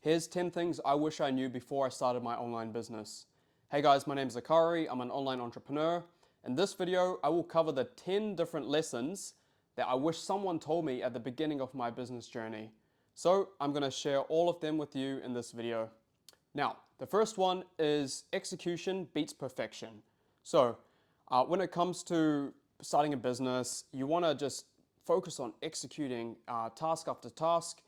Here's 10 things I wish I knew before I started my online business. Hey guys, my name is Zakari. I'm an online entrepreneur. In this video, I will cover the 10 different lessons that I wish someone told me at the beginning of my business journey. So I'm going to share all of them with you in this video. Now, the first one is execution beats perfection. So when it comes to starting a business, you want to just focus on executing task after task.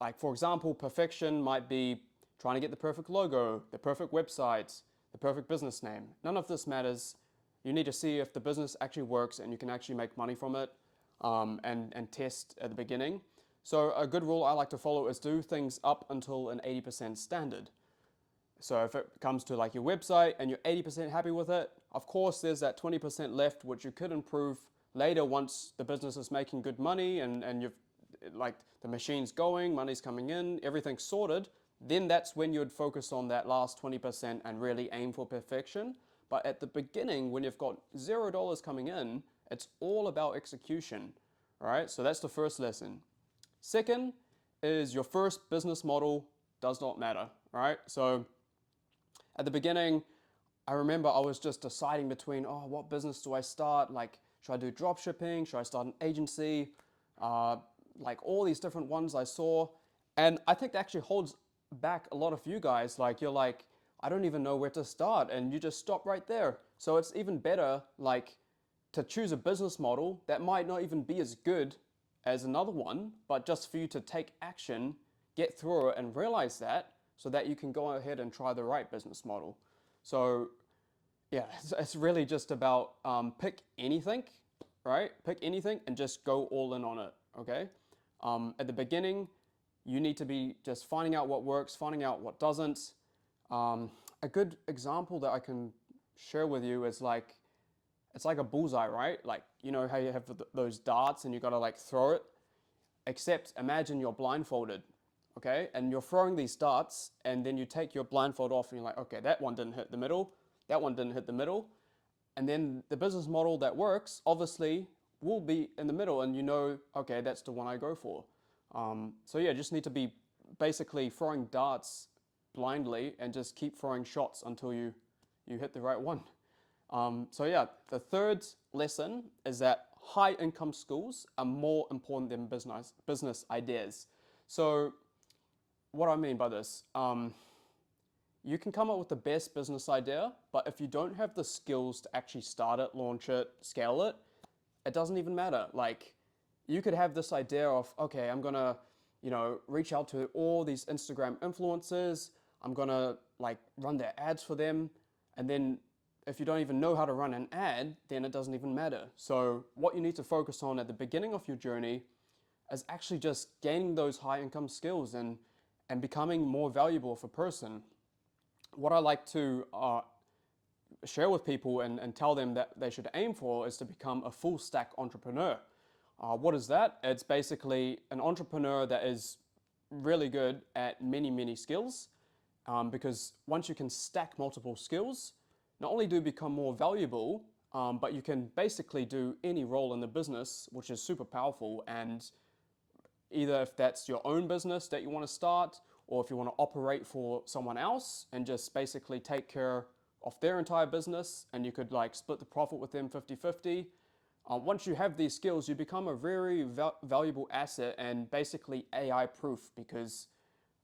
Like, for example, perfection might be trying to get the perfect logo, the perfect website, the perfect business name. None of this matters. You need to see if the business actually works and you can actually make money from it, and test at the beginning. So a good rule I like to follow is do things up until an 80% standard. So if it comes to like your website and you're 80% happy with it, of course there's that 20% left which you could improve later once the business is making good money and you've like the machine's going, money's coming in, everything's sorted. Then that's when you would focus on that last 20% and really aim for perfection. But at the beginning, when you've got $0 coming in, it's all about execution. All right, so that's the first lesson. Second is your first business model does not matter. All right, so at the beginning, I remember I was just deciding between, what business do I start? Like, should I do drop shipping? Should I start an agency? Like all these different ones I saw. And I think that actually holds back a lot of you guys. Like, you're like, I don't even know where to start. And you just stop right there. So it's even better, like, to choose a business model that might not even be as good as another one, but just for you to take action, get through it, and realize that so that you can go ahead and try the right business model. So yeah, it's really just about pick anything, right? Pick anything and just go all in on it, okay? At the beginning, you need to be just finding out what works, finding out what doesn't. A good example that I can share with you is like, it's like a bullseye, right? Like, you know how you have those darts and you gotta like throw it? Except imagine you're blindfolded, okay? And you're throwing these darts and then you take your blindfold off and you're like, okay, that one didn't hit the middle, that one didn't hit the middle. And then the business model that works obviously will be in the middle and you know, okay, that's the one I go for. So yeah, just need to be basically throwing darts blindly and just keep throwing shots until you hit the right one. So yeah, the third lesson is that high income skills are more important than business ideas. So what I mean by this, you can come up with the best business idea, but if you don't have the skills to actually start it, launch it, scale it, it doesn't even matter. Like, you could have this idea of, okay, I'm gonna, reach out to all these Instagram influencers. I'm gonna like run their ads for them. And then if you don't even know how to run an ad, then it doesn't even matter. So what you need to focus on at the beginning of your journey is actually just gaining those high income skills and becoming more valuable of a person. What I like to share with people and tell them that they should aim for is to become a full stack entrepreneur. What is that? It's basically an entrepreneur that is really good at many, many skills, because once you can stack multiple skills, not only do you become more valuable, but you can basically do any role in the business, which is super powerful. And either if that's your own business that you want to start, or if you want to operate for someone else and just basically take care of their entire business and you could like split the profit with them 50-50. Once you have these skills, you become a very valuable asset and basically AI proof, because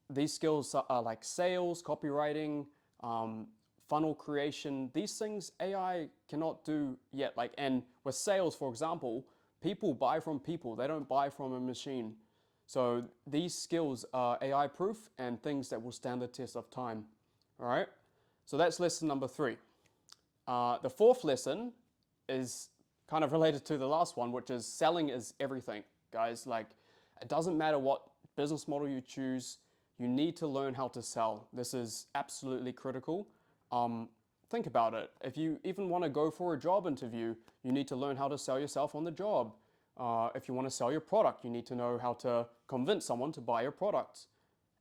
these skills are like sales, copywriting, funnel creation. These things AI cannot do yet. Like, and with sales, for example, people buy from people. They don't buy from a machine. So these skills are AI proof and things that will stand the test of time. All right. So that's lesson number 3. The fourth lesson is kind of related to the last one, which is selling is everything, guys. Like, it doesn't matter what business model you choose, you need to learn how to sell. This is absolutely critical. Think about it. If you even want to go for a job interview, you need to learn how to sell yourself on the job. If you want to sell your product, you need to know how to convince someone to buy your product.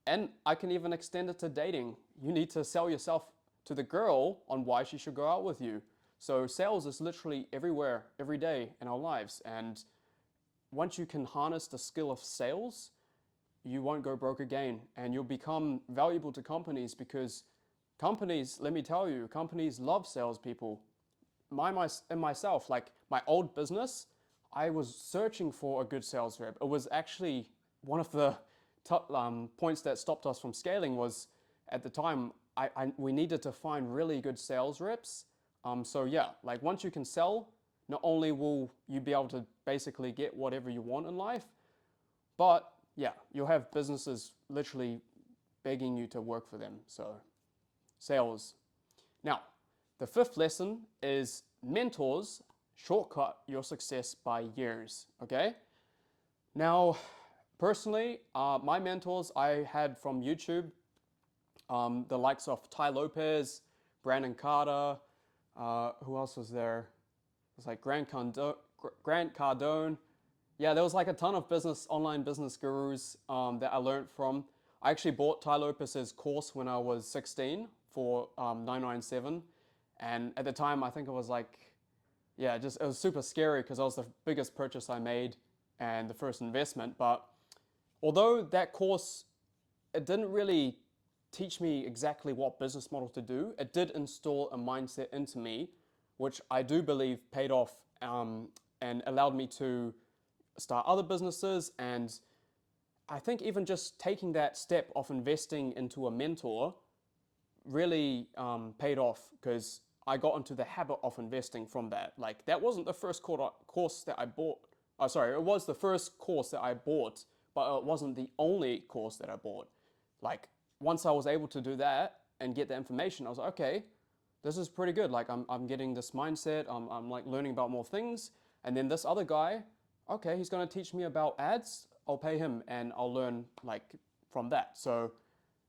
And I can even extend it to dating. You need to sell yourself to the girl on why she should go out with you. So sales is literally everywhere, every day in our lives. And once you can harness the skill of sales, you won't go broke again, and you'll become valuable to companies because companies, let me tell you, companies love salespeople. And myself, like my old business, I was searching for a good sales rep. It was actually one of the top, points that stopped us from scaling was at the time we needed to find really good sales reps. So yeah, like once you can sell, not only will you be able to basically get whatever you want in life, but yeah, you'll have businesses literally begging you to work for them. So sales. Now, the fifth lesson is mentors shortcut your success by years, okay? Now, personally, my mentors I had from YouTube, the likes of Ty Lopez, Brandon Carter, who else was there? It was like Grant Cardone. Yeah, there was like a ton of online business gurus that I learned from. I actually bought Ty Lopez's course when I was 16 for $997. And at the time, I think it was like, yeah, it was super scary because it was the biggest purchase I made and the first investment. But although that course, it didn't really teach me exactly what business model to do, it did install a mindset into me, which I do believe paid off and allowed me to start other businesses. And I think even just taking that step of investing into a mentor really paid off because I got into the habit of investing from that. Like that wasn't the first course that I bought. Oh, sorry, it was the first course that I bought, but it wasn't the only course that I bought. Like once I was able to do that and get the information, I was like, okay, this is pretty good. Like I'm getting this mindset. I'm like learning about more things. And then this other guy, okay, he's gonna teach me about ads. I'll pay him and I'll learn like from that. So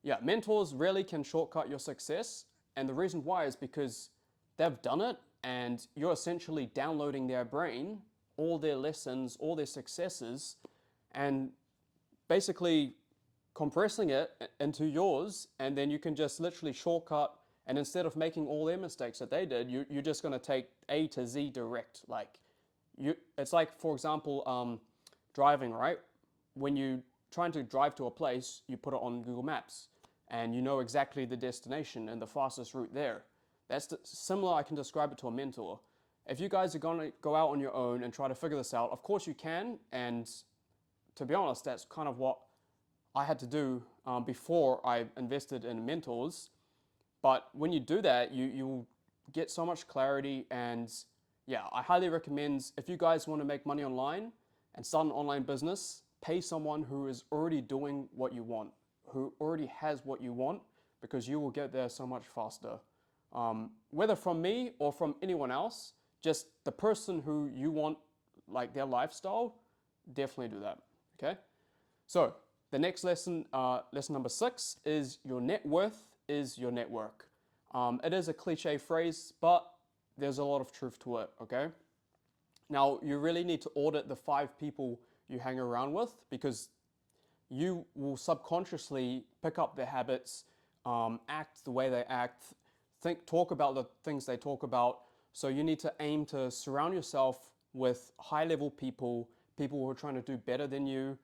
yeah, mentors really can shortcut your success. And the reason why is because they've done it and you're essentially downloading their brain, all their lessons, all their successes, and basically compressing it into yours. And then you can just literally shortcut. And instead of making all their mistakes that they did, you're just going to take A to Z direct. Like it's like, for example, driving, right? When you're trying to drive to a place, you put it on Google Maps and you know exactly the destination and the fastest route there. That's similar, I can describe it to a mentor. If you guys are going to go out on your own and try to figure this out, of course you can. And to be honest, that's kind of what I had to do before I invested in mentors. But when you do that, you'll get so much clarity. And yeah, I highly recommend if you guys want to make money online and start an online business, pay someone who is already doing what you want, who already has what you want, because you will get there so much faster. Whether from me or from anyone else, just the person who you want, like their lifestyle, definitely do that, okay? So the next lesson, lesson number 6, is your net worth is your network. It is a cliche phrase, but there's a lot of truth to it, okay? Now, you really need to audit the 5 people you hang around with because you will subconsciously pick up their habits, act the way they act, talk about the things they talk about. So you need to aim to surround yourself with high-level people, people who are trying to do better than you,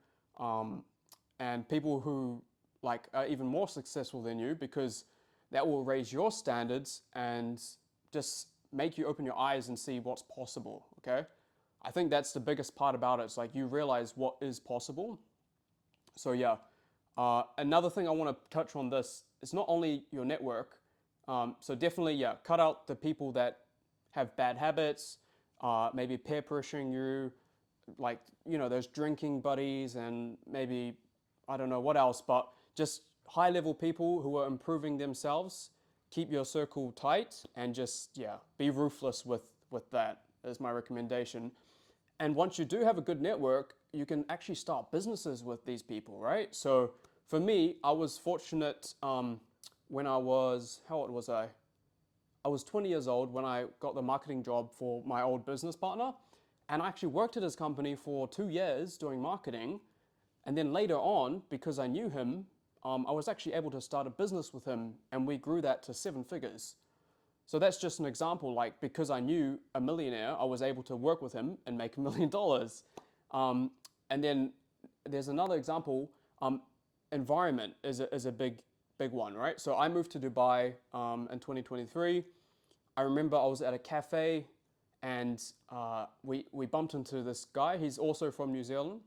and people who like are even more successful than you, because that will raise your standards and just make you open your eyes and see what's possible, okay? I think that's the biggest part about it. It's like you realize what is possible. So yeah, another thing I want to touch on this is not only your network. So definitely, yeah, cut out the people that have bad habits, maybe peer pressuring you, like, you know, those drinking buddies and maybe, I don't know what else, but just high level people who are improving themselves. Keep your circle tight and just, yeah, be ruthless with that is my recommendation. And once you do have a good network, you can actually start businesses with these people, right? So for me, I was fortunate when I was, how old was I? I was 20 years old when I got the marketing job for my old business partner. And I actually worked at his company for 2 years doing marketing. And then later on, because I knew him, I was actually able to start a business with him, and we grew that to 7 figures. So that's just an example, like because I knew a millionaire, I was able to work with him and make $1 million. And then there's another example. Um, environment is a big one, right? So I moved to Dubai in 2023. I remember I was at a cafe and we bumped into this guy. He's also from New Zealand.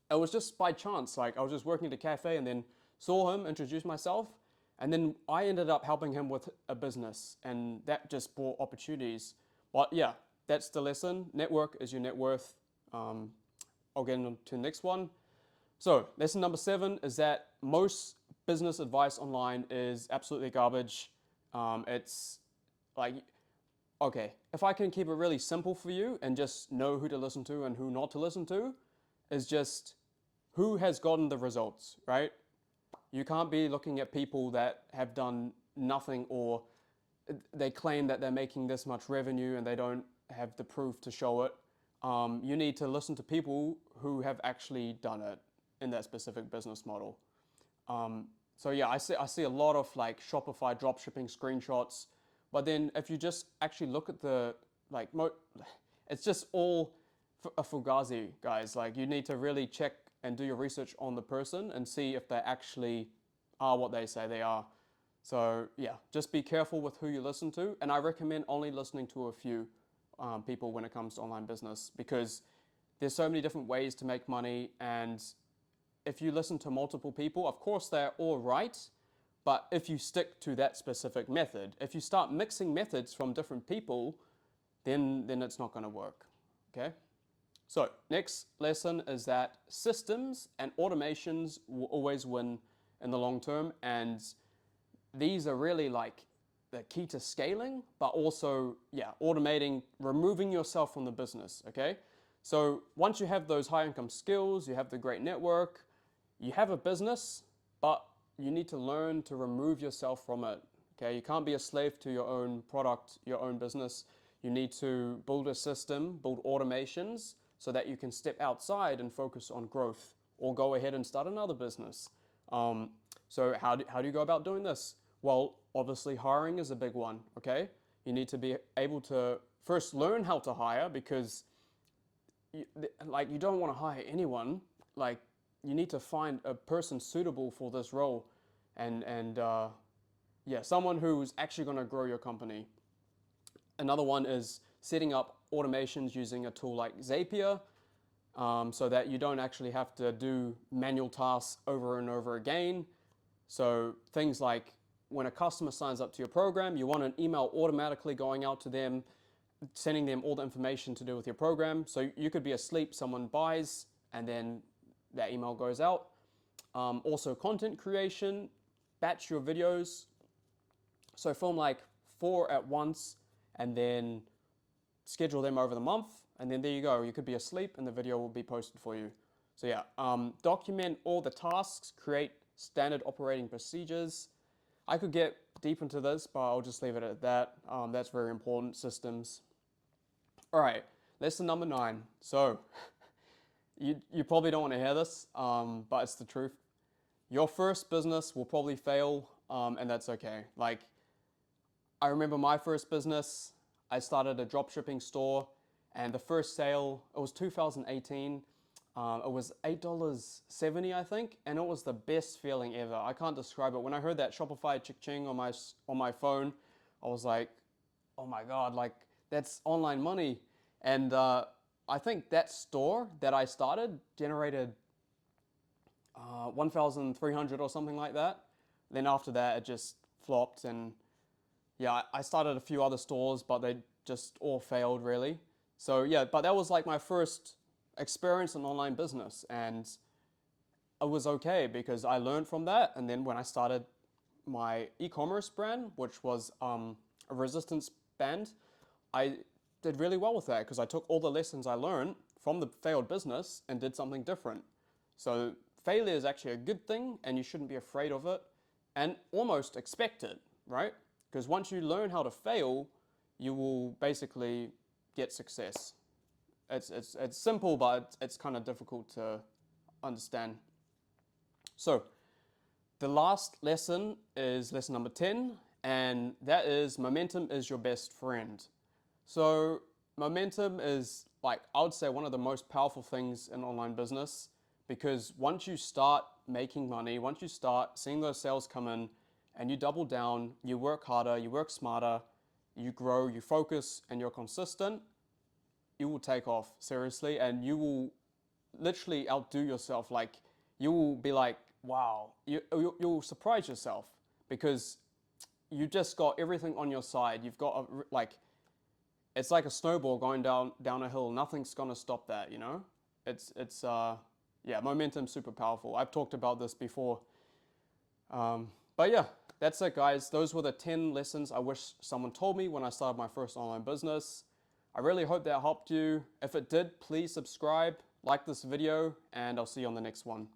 It was just by chance. Like I was just working at a cafe and then saw him, introduced myself, and then I ended up helping him with a business, and that just brought opportunities. But yeah, that's the lesson. Network is your net worth. I'll get into the next one. So lesson number 7 is that most business advice online is absolutely garbage. It's like, okay, if I can keep it really simple for you and just know who to listen to and who not to listen to, is just who has gotten the results, right? You can't be looking at people that have done nothing, or they claim that they're making this much revenue and they don't have the proof to show it. You need to listen to people who have actually done it in that specific business model. So yeah, I see a lot of like Shopify dropshipping screenshots, but then if you just actually look at the like, it's just all a fugazi, guys. Like you need to really check and do your research on the person and see if they actually are what they say they are. So yeah, just be careful with who you listen to, and I recommend only listening to a few people when it comes to online business, because there's so many different ways to make money, and if you listen to multiple people, of course they're all right, but if you stick to that specific method, if you start mixing methods from different people, then it's not going to work. Okay? So next lesson is that systems and automations will always win in the long term, and these are really like the key to scaling, but also, yeah, automating, removing yourself from the business, okay? So once you have those high income skills, you have the great network, you have a business, but you need to learn to remove yourself from it, okay? You can't be a slave to your own product, your own business. You need to build a system, build automations, so that you can step outside and focus on growth, or go ahead and start another business. So how do you go about doing this? Well, obviously hiring is a big one, okay? You need to be able to first learn how to hire, because you don't want to hire anyone. Like you need to find a person suitable for this role, and yeah, someone who's actually going to grow your company. Another one is setting up automations using a tool like Zapier, so that you don't actually have to do manual tasks over and over again. So things like when a customer signs up to your program, you want an email automatically going out to them, sending them all the information to do with your program. So you could be asleep, someone buys, and then that email goes out. Also content creation, batch your videos. So film like 4 at once and then schedule them over the month, and then there you go. You could be asleep and the video will be posted for you. So yeah, document all the tasks, create standard operating procedures. I could get deep into this, but I'll just leave it at that. That's very important, systems. All right, lesson number 9. So you probably don't want to hear this, but it's the truth. Your first business will probably fail, and that's okay. Like, I remember my first business, I started a dropshipping store, and the first sale, it was 2018. It was $8.70, I think, and it was the best feeling ever. I can't describe it. When I heard that Shopify chick-ching on my phone, I was like, oh my God, like that's online money. And I think that store that I started generated 1,300 or something like that. Then after that, it just flopped, and yeah, I started a few other stores, but they just all failed really. So yeah, but that was like my first experience in online business, and it was okay because I learned from that. And then when I started my e-commerce brand, which was a resistance band, I did really well with that because I took all the lessons I learned from the failed business and did something different. So failure is actually a good thing, and you shouldn't be afraid of it and almost expect it, right? Because once you learn how to fail, you will basically get success. It's simple, but it's kind of difficult to understand. So the last lesson is lesson number 10, and that is momentum is your best friend. So momentum is, like, I would say, one of the most powerful things in online business, because once you start making money, once you start seeing those sales come in and you double down, you work harder, you work smarter, you grow, you focus, and you're consistent, you will take off seriously, and you will literally outdo yourself. Like, you will be like, wow, you'll surprise yourself because you just got everything on your side. You've got it's like a snowball going down a hill. Nothing's gonna stop that, you know? Yeah, momentum's super powerful. I've talked about this before. But yeah, that's it, guys. Those were the 10 lessons I wish someone told me when I started my first online business. I really hope that helped you. If it did, please subscribe, like this video, and I'll see you on the next one.